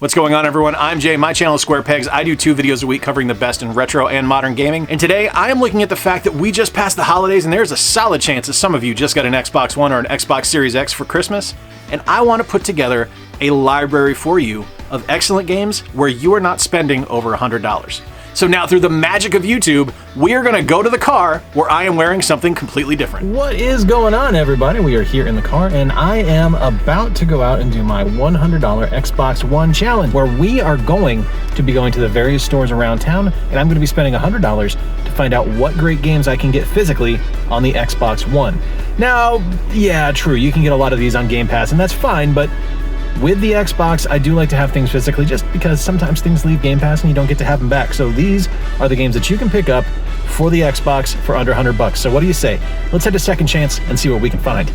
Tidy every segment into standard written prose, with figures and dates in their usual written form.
What's going on, everyone? I'm Jay. My channel is Square Pegs. I do 2 videos a week covering the best in retro and modern gaming. And today I am looking at the fact that we just passed the holidays and there's a solid chance that some of you just got an Xbox One or an Xbox Series X for Christmas. And I want to put together a library for you of excellent games where you are not spending over $100. So now, through the magic of YouTube, we are going to go to the car where I am wearing something completely different. What is going on, everybody? We are here in the car, and I am about to go out and do my $100 Xbox One challenge, where we are going to be going to the various stores around town, and I'm going to be spending $100 to find out what great games I can get physically on the Xbox One. Now, yeah, true, you can get a lot of these on Game Pass, and that's fine, but with the Xbox, I do like to have things physically just because sometimes things leave Game Pass and you don't get to have them back. So these are the games that you can pick up for the Xbox for under $100. So what do you say? Let's head to Second Chance and see what we can find.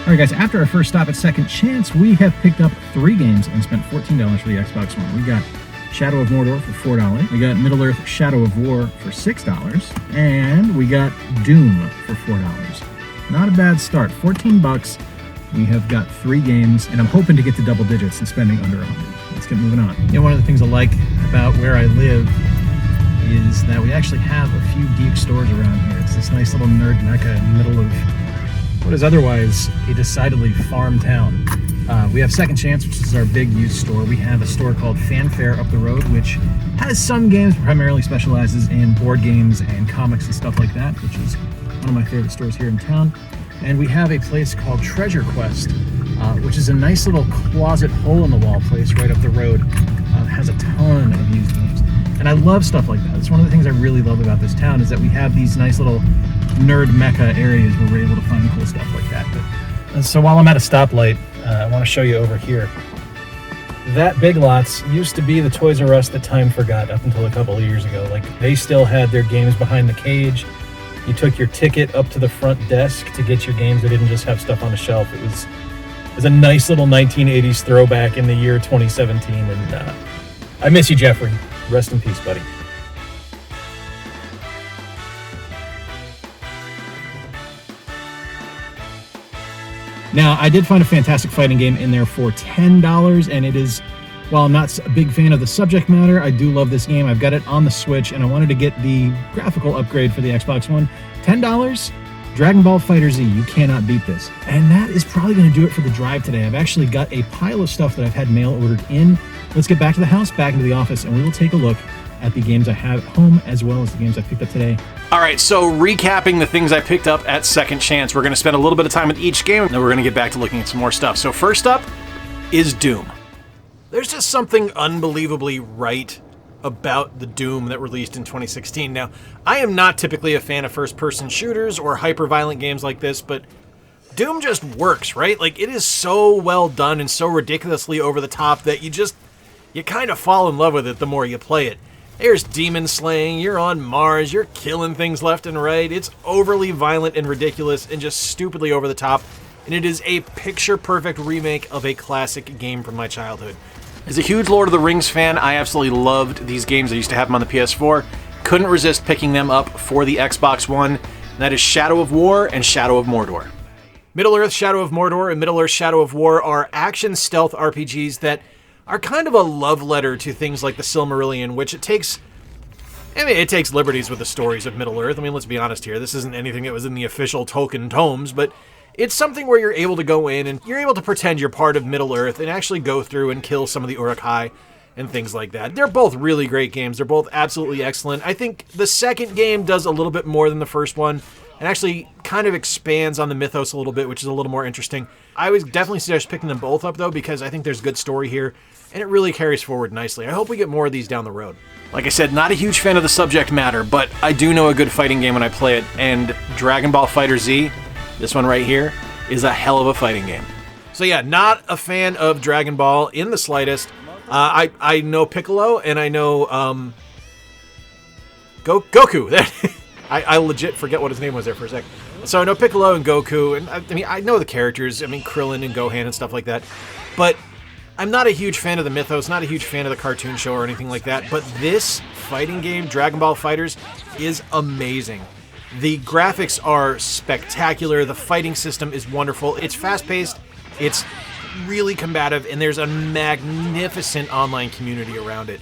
Alright guys, after our first stop at Second Chance, we have picked up 3 games and spent $14 for the Xbox One. We got Shadow of Mordor for $4, we got Middle-earth Shadow of War for $6, and we got Doom for $4. Not a bad start. 14 bucks. We have got 3 games, and I'm hoping to get to double digits and spending under 100. Let's get moving on. You know, one of the things I like about where I live is that we actually have a few geek stores around here. It's this nice little nerd mecca in the middle of what is otherwise a decidedly farm town. We have Second Chance, which is our big used store. We have a store called Fanfare up the road, which has some games, but primarily specializes in board games and comics and stuff like that, which is one of my favorite stores here in town. And we have a place called Treasure Quest, which is a nice little closet hole-in-the-wall place right up the road. It has a ton of used games. And I love stuff like that. It's one of the things I really love about this town is that we have these nice little nerd mecca areas where we're able to find cool stuff like that. But, so while I'm at a stoplight, I want to show you over here. That Big Lots used to be the Toys R Us that time forgot up until a couple of years ago. Like, they still had their games behind the cage. You took your ticket up to the front desk to get your games. They didn't just have stuff on the shelf. It was a nice little 1980s throwback in the year 2017. And I miss you, Jeffrey. Rest in peace, buddy. Now, I did find a fantastic fighting game in there for $10, and it is, while I'm not a big fan of the subject matter, I do love this game. I've got it on the Switch, and I wanted to get the graphical upgrade for the Xbox One. $10, Dragon Ball FighterZ. You cannot beat this. And that is probably going to do it for the drive today. I've actually got a pile of stuff that I've had mail ordered in. Let's get back to the house, back into the office, and we will take a look at the games I have at home as well as the games I picked up today. All right, so recapping the things I picked up at Second Chance, we're going to spend a little bit of time with each game, and then we're going to get back to looking at some more stuff. So first up is Doom. There's just something unbelievably right about the Doom that released in 2016. Now, I am not typically a fan of first-person shooters or hyper-violent games like this, but Doom just works, right? Like, it is so well done and so ridiculously over the top that you kind of fall in love with it the more you play it. There's demon slaying, you're on Mars, you're killing things left and right. It's overly violent and ridiculous and just stupidly over the top. And it is a picture-perfect remake of a classic game from my childhood. As a huge Lord of the Rings fan, I absolutely loved these games. I used to have them on the PS4. Couldn't resist picking them up for the Xbox One. And that is Shadow of War and Shadow of Mordor. Middle-earth Shadow of Mordor and Middle-earth Shadow of War are action stealth RPGs that are kind of a love letter to things like the Silmarillion, which it takes liberties with the stories of Middle-earth. I mean, let's be honest here. This isn't anything that was in the official Tolkien tomes, but it's something where you're able to go in and you're able to pretend you're part of Middle-earth and actually go through and kill some of the Uruk-hai and things like that. They're both really great games. They're both absolutely excellent. I think the second game does a little bit more than the first one and actually kind of expands on the mythos a little bit, which is a little more interesting. I would definitely suggest picking them both up, though, because I think there's good story here, and it really carries forward nicely. I hope we get more of these down the road. Like I said, not a huge fan of the subject matter, but I do know a good fighting game when I play it, and Dragon Ball FighterZ, this one right here, is a hell of a fighting game. So yeah, not a fan of Dragon Ball in the slightest. I know Piccolo and I know Goku. I legit forget what his name was there for a second. So I know Piccolo and Goku, and I mean I know the characters. I mean Krillin and Gohan and stuff like that. But I'm not a huge fan of the mythos, not a huge fan of the cartoon show or anything like that. But this fighting game, Dragon Ball FighterZ, is amazing. The graphics are spectacular. The fighting system is wonderful. It's fast-paced. It's really combative, and there's a magnificent online community around it.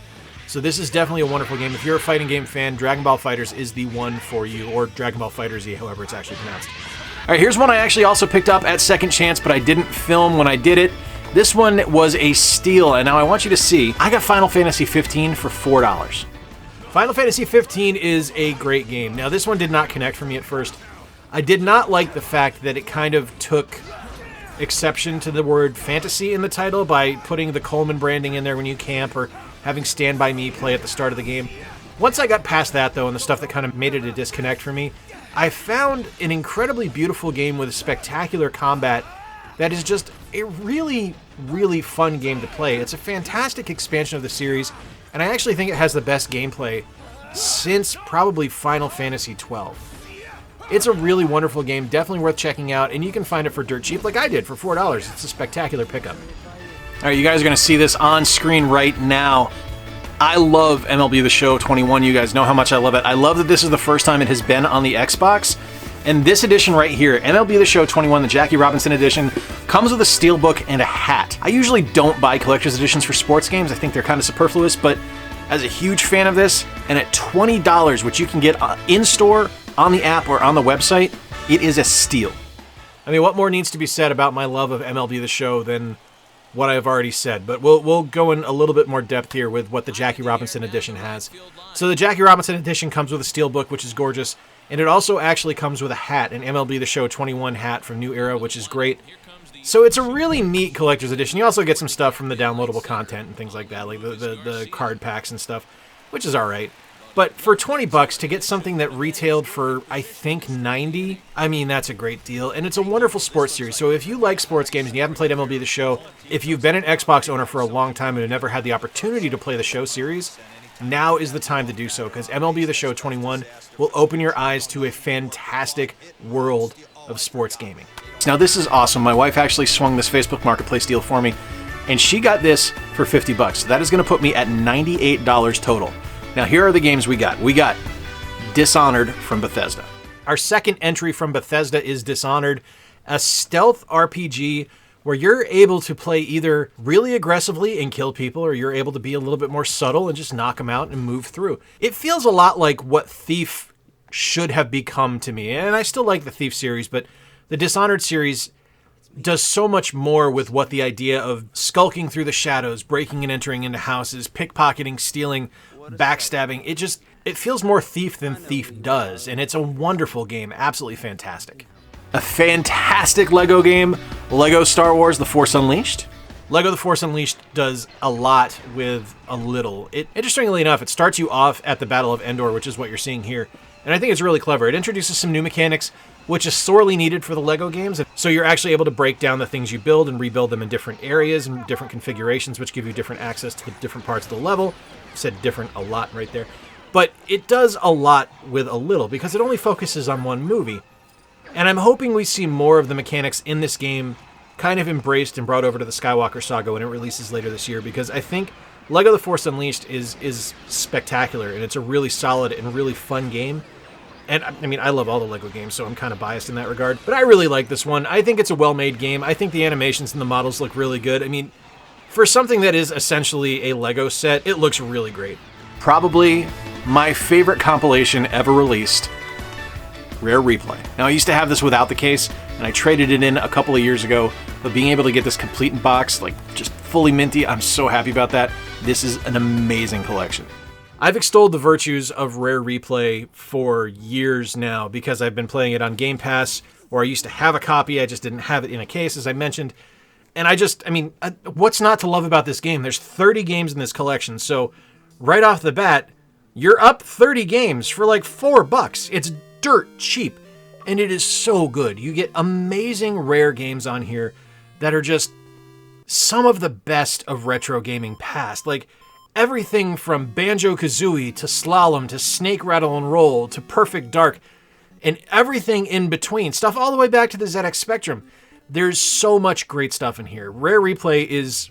So this is definitely a wonderful game. If you're a fighting game fan, Dragon Ball FighterZ is the one for you, or Dragon Ball FighterZ, however it's actually pronounced. All right, here's one I actually also picked up at second chance, but I didn't film when I did it. This one was a steal, and now I want you to see, I got Final Fantasy 15 for $4. Final Fantasy 15 is a great game. Now, this one did not connect for me at first. I did not like the fact that it kind of took exception to the word fantasy in the title by putting the Coleman branding in there when you camp or having Stand By Me play at the start of the game. Once I got past that, though, and the stuff that kind of made it a disconnect for me, I found an incredibly beautiful game with spectacular combat that is just a really, really fun game to play. It's a fantastic expansion of the series, and I actually think it has the best gameplay since probably Final Fantasy XII. It's a really wonderful game, definitely worth checking out, and you can find it for dirt cheap like I did for $4. It's a spectacular pickup. All right, you guys are going to see this on screen right now. I love MLB The Show 21. You guys know how much I love it. I love that this is the first time it has been on the Xbox. And this edition right here, MLB The Show 21, the Jackie Robinson edition, comes with a steelbook and a hat. I usually don't buy collector's editions for sports games. I think they're kind of superfluous, but as a huge fan of this, and at $20, which you can get in-store, on the app, or on the website, it is a steal. I mean, what more needs to be said about my love of MLB The Show than what I've already said? But we'll go in a little bit more depth here with what the Jackie Robinson edition has. So the Jackie Robinson edition comes with a steelbook, which is gorgeous. And it also actually comes with a hat, an MLB The Show 21 hat from New Era, which is great. So it's a really neat collector's edition. You also get some stuff from the downloadable content and things like that, like the card packs and stuff, which is all right. But for $20 to get something that retailed for, I think, $90, I mean, that's a great deal. And it's a wonderful sports series. So if you like sports games and you haven't played MLB The Show, if you've been an Xbox owner for a long time and have never had the opportunity to play the show series, now is the time to do so, because MLB The Show 21 will open your eyes to a fantastic world of sports gaming. Now this is awesome. My wife actually swung this Facebook Marketplace deal for me, and she got this for $50. So that is going to put me at $98 total. Now here are the games we got. We got Dishonored from Bethesda. Our second entry from Bethesda is Dishonored, a stealth RPG where you're able to play either really aggressively and kill people, or you're able to be a little bit more subtle and just knock them out and move through. It feels a lot like what Thief should have become to me, and I still like the Thief series, but the Dishonored series does so much more with what the idea of skulking through the shadows, breaking and entering into houses, pickpocketing, stealing, backstabbing. It feels more Thief than Thief does, and it's a wonderful game, absolutely fantastic. A fantastic Lego game, Lego Star Wars The Force Unleashed. Lego The Force Unleashed does a lot with a little. Interestingly enough, it starts you off at the Battle of Endor, which is what you're seeing here. And I think it's really clever. It introduces some new mechanics, which is sorely needed for the Lego games. So you're actually able to break down the things you build and rebuild them in different areas and different configurations, which give you different access to the different parts of the level. I said different a lot right there. But it does a lot with a little, because it only focuses on one movie. And I'm hoping we see more of the mechanics in this game kind of embraced and brought over to the Skywalker Saga when it releases later this year, because I think Lego The Force Unleashed is spectacular, and it's a really solid and really fun game. And I mean, I love all the Lego games, so I'm kind of biased in that regard, but I really like this one. I think it's a well-made game. I think the animations and the models look really good. I mean, for something that is essentially a Lego set, it looks really great. Probably my favorite compilation ever released, Rare Replay. Now, I used to have this without the case, and I traded it in a couple of years ago, but being able to get this complete in box, like just fully minty, I'm so happy about that. This is an amazing collection. I've extolled the virtues of Rare Replay for years now because I've been playing it on Game Pass, or I used to have a copy, I just didn't have it in a case, as I mentioned. And I mean, what's not to love about this game? There's 30 games in this collection, so right off the bat, you're up 30 games for like $4. It's dirt cheap, and it is so good. You get amazing Rare games on here that are just some of the best of retro gaming past. Like, everything from Banjo-Kazooie to Slalom to Snake Rattle and Roll to Perfect Dark and everything in between. Stuff all the way back to the ZX Spectrum. There's so much great stuff in here. Rare Replay is,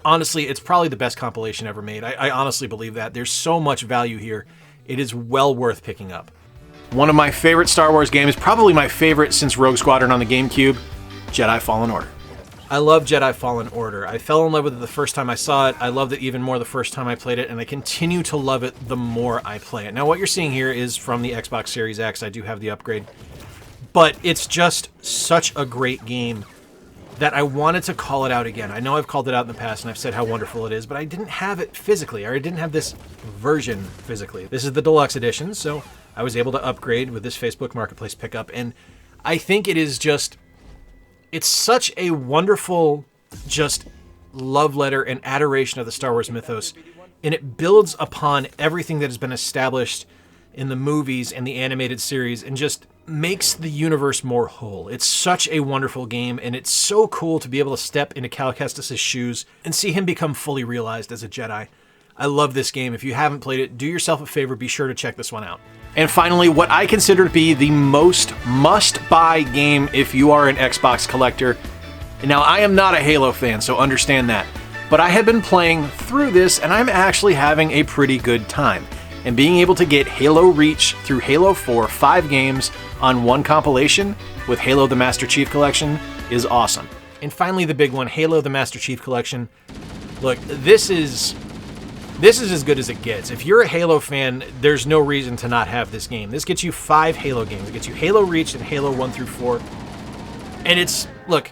honestly, it's probably the best compilation ever made. I honestly believe that. There's so much value here. It is well worth picking up. One of my favorite Star Wars games, probably my favorite since Rogue Squadron on the GameCube, Jedi Fallen Order. I love Jedi Fallen Order. I fell in love with it the first time I saw it. I loved it even more the first time I played it, and I continue to love it the more I play it. Now, what you're seeing here is from the Xbox Series X. I do have the upgrade. But it's just such a great game that I wanted to call it out again. I know I've called it out in the past, and I've said how wonderful it is, but I didn't have it physically, or I didn't have this version physically. This is the deluxe edition, so I was able to upgrade with this Facebook Marketplace pickup, and I think it is just... it's such a wonderful, just love letter and adoration of the Star Wars mythos, and it builds upon everything that has been established in the movies and the animated series and just makes the universe more whole. It's such a wonderful game, and it's so cool to be able to step into Cal Kestis' shoes and see him become fully realized as a Jedi. I love this game. If you haven't played it, do yourself a favor, be sure to check this one out. And finally, what I consider to be the most must-buy game if you are an Xbox collector. Now, I am not a Halo fan, so understand that. But I have been playing through this, and I'm actually having a pretty good time. And being able to get Halo Reach through Halo 4, 5 games on one compilation with Halo the Master Chief Collection is awesome. And finally, the big one, Halo the Master Chief Collection. Look, this is as good as it gets. If you're a Halo fan, there's no reason to not have this game. This gets you 5 Halo games. It gets you Halo Reach and Halo 1 through 4. And it's, look,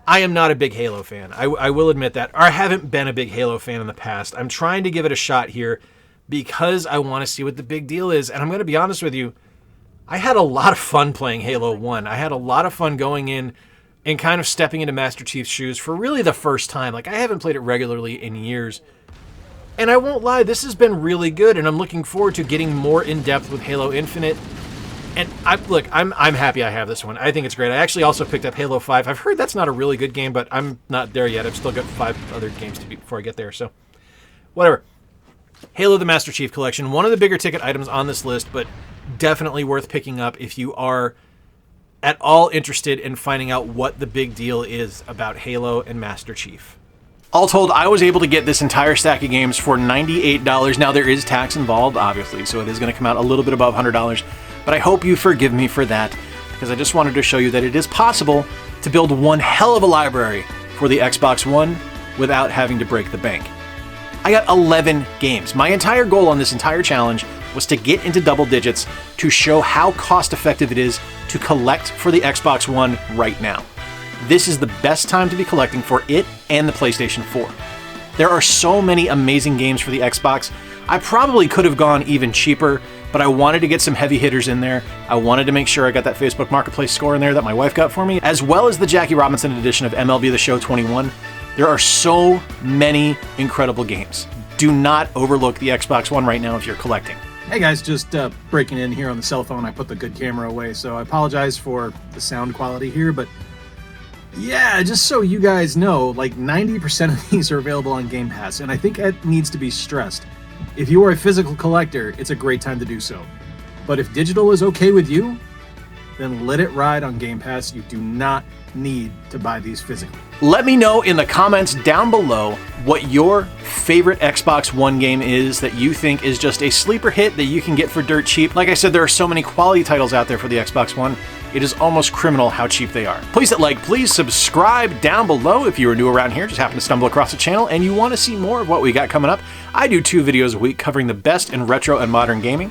I am not a big Halo fan. I will admit that. Or I haven't been a big Halo fan in the past. I'm trying to give it a shot here because I want to see what the big deal is. And I'm going to be honest with you, I had a lot of fun playing Halo 1. I had a lot of fun going in and kind of stepping into Master Chief's shoes for really the first time. Like, I haven't played it regularly in years. And I won't lie, this has been really good, and I'm looking forward to getting more in-depth with Halo Infinite. And I'm happy I have this one. I think it's great. I actually also picked up Halo 5. I've heard that's not a really good game, but I'm not there yet. I've still got 5 other games to beat before I get there, so whatever. Halo the Master Chief Collection, one of the bigger ticket items on this list, but definitely worth picking up if you are at all interested in finding out what the big deal is about Halo and Master Chief. All told, I was able to get this entire stack of games for $98. Now, there is tax involved, obviously, so it is going to come out a little bit above $100, but I hope you forgive me for that, because I just wanted to show you that it is possible to build one hell of a library for the Xbox One without having to break the bank. I got 11 games. My entire goal on this entire challenge was to get into double digits to show how cost-effective it is to collect for the Xbox One right now. This is the best time to be collecting for it and the PlayStation 4. There are so many amazing games for the Xbox. I probably could have gone even cheaper, but I wanted to get some heavy hitters in there. I wanted to make sure I got that Facebook Marketplace score in there that my wife got for me, as well as the Jackie Robinson edition of MLB The Show 21. There are so many incredible games. Do not overlook the Xbox One right now if you're collecting. Hey guys, just breaking in here on the cell phone. I put the good camera away, so I apologize for the sound quality here, but yeah, just so you guys know, like 90% of these are available on Game Pass, and I think that needs to be stressed. If you are a physical collector, it's a great time to do so. But if digital is okay with you, then let it ride on Game Pass. You do not need to buy these physically. Let me know in the comments down below what your favorite Xbox One game is that you think is just a sleeper hit that you can get for dirt cheap. Like I said, there are so many quality titles out there for the Xbox One. It is almost criminal how cheap they are. Please hit like, please subscribe down below if you are new around here, just happen to stumble across the channel and you want to see more of what we got coming up. I do 2 videos a week covering the best in retro and modern gaming.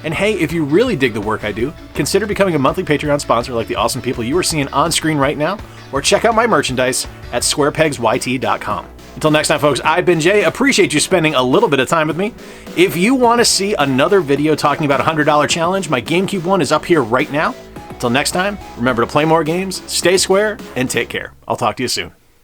And hey, if you really dig the work I do, consider becoming a monthly Patreon sponsor like the awesome people you are seeing on screen right now, or check out my merchandise at squarepegsyt.com. Until next time, folks, I've been Jay. Appreciate you spending a little bit of time with me. If you want to see another video talking about a $100 challenge, my GameCube one is up here right now. Until next time, remember to play more games, stay square, and take care. I'll talk to you soon.